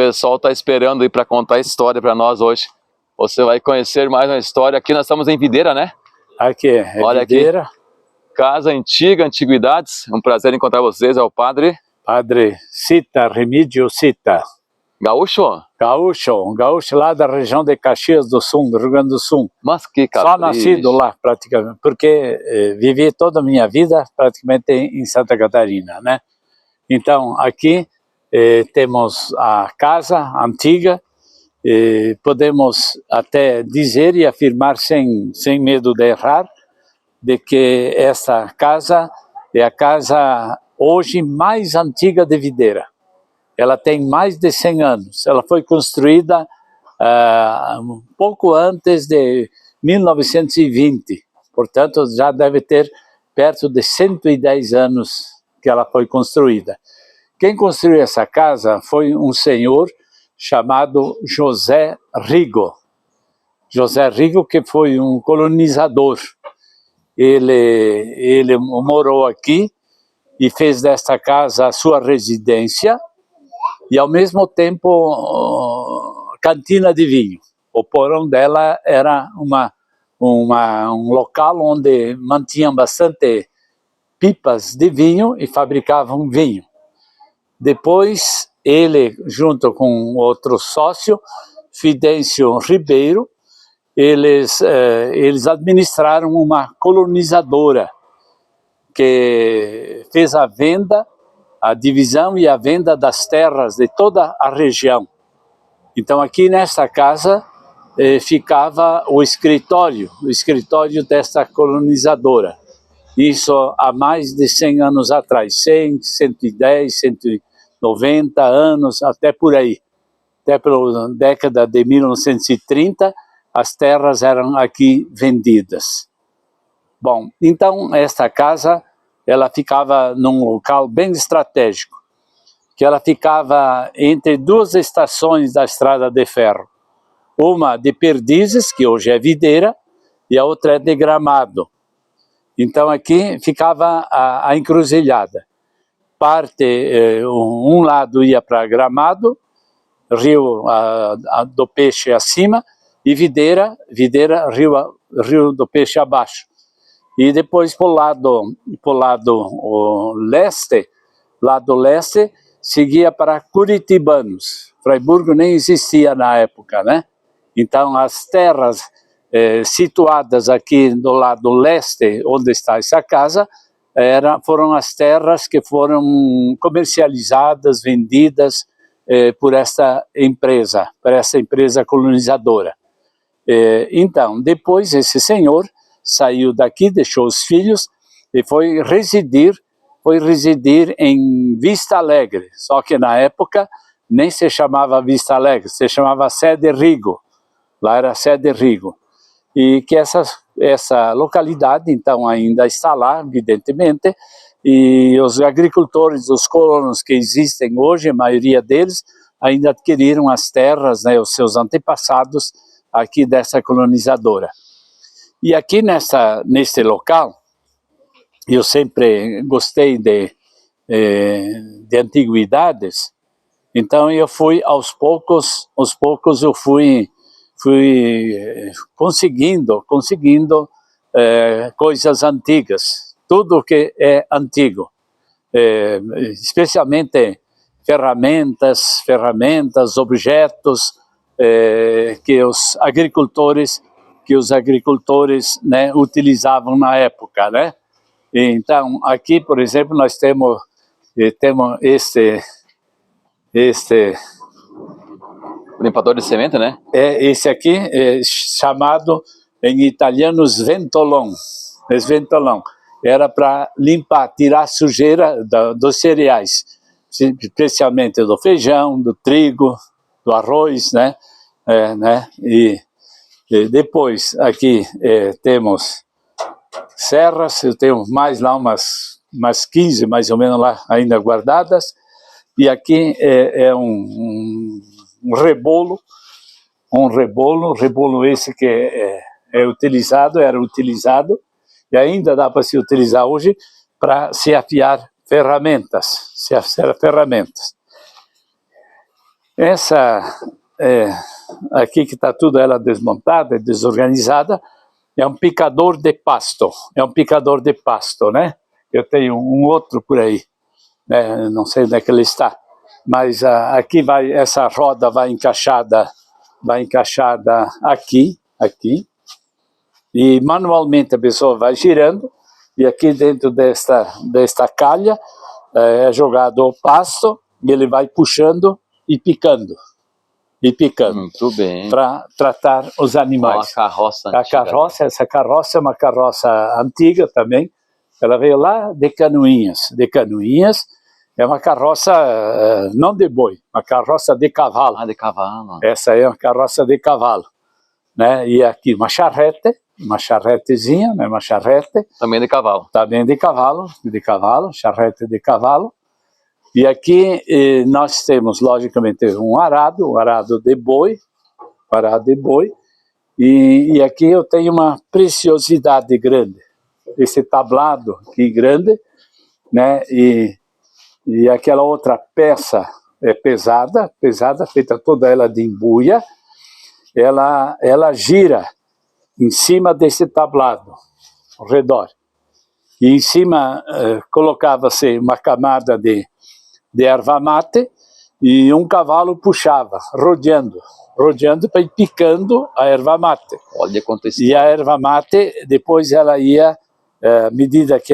pessoal está esperando aí para contar a história para nós hoje. Você vai conhecer mais uma história. Aqui nós estamos em Videira, né? Aqui é Olha Videira. Aqui. Casa Antiga, Antiguidades. É um prazer encontrar vocês. É o Padre... Padre Sita, Remídio Sita. Gaúcho? Gaúcho, gaúcho lá da região de Caxias do Sul, do Rio Grande do Sul. Mas que capricho. Só nascido lá, praticamente, porque vivi toda a minha vida praticamente em Santa Catarina, né? Então, aqui temos a casa antiga, podemos até dizer e afirmar sem medo de errar, de que essa casa é a casa hoje mais antiga de Videira. Ela tem mais de 100 anos. Ela foi construída um pouco antes de 1920. Portanto, já deve ter perto de 110 anos que ela foi construída. Quem construiu essa casa foi um senhor chamado José Rigo. José Rigo, que foi um colonizador. Ele morou aqui e fez desta casa a sua residência e, ao mesmo tempo, cantina de vinho. O porão dela era um local onde mantinham bastante pipas de vinho e fabricavam vinho. Depois, ele, junto com outro sócio, Fidêncio Ribeiro, eles administraram uma colonizadora que fez a venda, a divisão e a venda das terras de toda a região. Então, aqui nesta casa ficava o escritório desta colonizadora. Isso há mais de 100 anos atrás, 100, 110, 190 anos, até por aí. Até pela década de 1930, as terras eram aqui vendidas. Bom, então esta casa, ela ficava num local bem estratégico, que ela ficava entre duas estações da estrada de ferro. Uma de Perdizes, que hoje é Videira, e a outra é de Gramado. Então aqui ficava a encruzilhada. Um lado ia para Gramado, Rio do Peixe acima, e Videira, Rio do Peixe abaixo. E depois para o lado leste, seguia para Curitibanos. Fraiburgo nem existia na época, né? Então as terras situadas aqui do lado leste, onde está essa casa, foram as terras que foram comercializadas, vendidas por essa empresa colonizadora. Então, depois esse senhor saiu daqui, deixou os filhos e foi residir em Vista Alegre. Só que na época nem se chamava Vista Alegre, se chamava Sede Rigo. Lá era Sede Rigo. E que essa localidade, então, ainda está lá, evidentemente, e os agricultores, os colonos que existem hoje, a maioria deles, ainda adquiriram as terras, né, os seus antepassados, aqui dessa colonizadora. E aqui neste local, eu sempre gostei de antiguidades, então eu fui aos poucos eu fui conseguindo coisas antigas, tudo que é antigo, especialmente ferramentas, objetos que os agricultores né, utilizavam na época, né? Então aqui, por exemplo, nós temos este limpador de cimento, né? Esse aqui é chamado em italiano sventolão. Era para limpar, tirar a sujeira dos cereais, especialmente do feijão, do trigo, do arroz, né? E depois aqui temos serras, eu tenho mais lá umas 15 mais ou menos lá ainda guardadas, e aqui é um rebolo esse que era utilizado, e ainda dá para se utilizar hoje para se afiar ferramentas. Essa aqui que está tudo ela desmontada, desorganizada, é um picador de pasto. É um picador de pasto, né? Eu tenho um outro por aí, né? Não sei onde é que ele está. Mas aqui vai, essa roda vai encaixada aqui. E manualmente a pessoa vai girando. E aqui dentro desta calha é jogado o pasto e ele vai puxando e picando. Muito bem. Para tratar os animais. Uma carroça antiga. Essa carroça é uma carroça antiga também. Ela veio lá de Canoinhas. É uma carroça não de boi, uma carroça de cavalo. Ah, de cavalo. Essa é uma carroça de cavalo, né? E aqui uma charretezinha, né? Uma charrete. Também de cavalo. Também de cavalo, charrete de cavalo. E aqui nós temos, logicamente, um arado de boi, e aqui eu tenho uma preciosidade grande, esse tablado aqui grande, né? E aquela outra peça é pesada, feita toda ela de embuia, ela gira em cima desse tablado, ao redor. E em cima colocava-se uma camada de erva mate e um cavalo puxava, rodeando para ir picando a erva mate. Olha quanto E a erva mate, depois ela ia, à medida que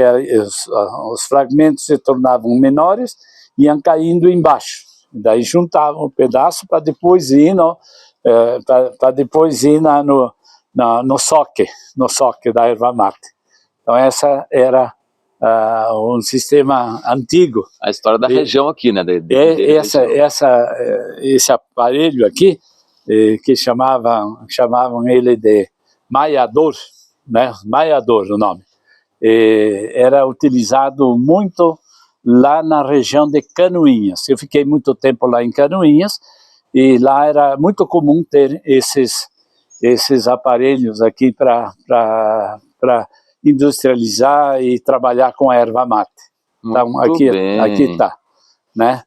os fragmentos se tornavam menores, iam caindo embaixo. Daí juntavam um pedaço para depois ir no soque da erva mate. Então essa era um sistema antigo. A história da região aqui, né? Esse aparelho aqui, que chamavam ele de maiador, né? Maiador o nome, era utilizado muito lá na região de Canoinhas. Eu fiquei muito tempo lá em Canoinhas, e lá era muito comum ter esses aparelhos aqui para industrializar e trabalhar com a erva mate. Então aqui está, né?